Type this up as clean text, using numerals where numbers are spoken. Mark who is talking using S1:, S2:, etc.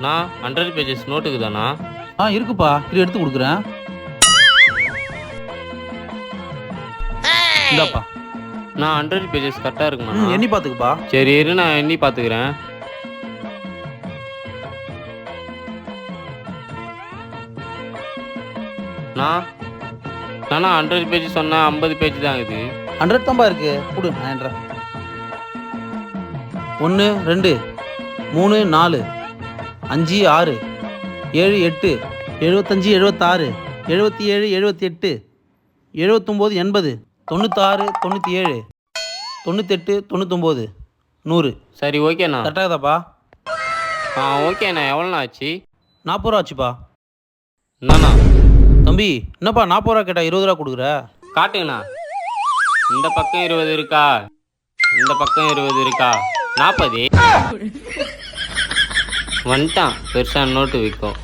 S1: நான் 100 பேஜஸ் நோட்டுக்கு தானா?
S2: இருக்குப்பா, இது எடுத்து கொடுக்குறேன். இந்தாப்பா.
S1: நான் 100 பேஜஸ் கரெக்டாக இருக்குமா?
S2: எண்ணி பார்த்துக்குப்பா.
S1: சரி இரு, நான் எண்ணி பார்த்துக்கிறேன். நானா 100 பேஜ் சொன்னா 50 பேஜ் தான் இது.
S2: 100 தான்ப்பா இருக்கு. கொடு, நான் என்றேன். 1 2 3 4 5 6 7 8 75 76 77 78 79 80 96 97 98 99 100.
S1: சரி ஓகேண்ணா.
S2: கரெக்டாகதாப்பா?
S1: ஓகேண்ணா. எவ்வளோண்ணா ஆச்சு?
S2: 40 ரூபா ஆச்சுப்பா.
S1: என்னண்ணா
S2: தம்பி, என்னப்பா 40 ரூபா கேட்டா 20 ரூபா கொடுக்குற?
S1: காட்டுங்கண்ணா. இந்த பக்கம் 20 இருக்கா, இந்த பக்கம் 20 இருக்கா? 40 வந்துட்டான். பெருசாக நோட்டு விற்கும்.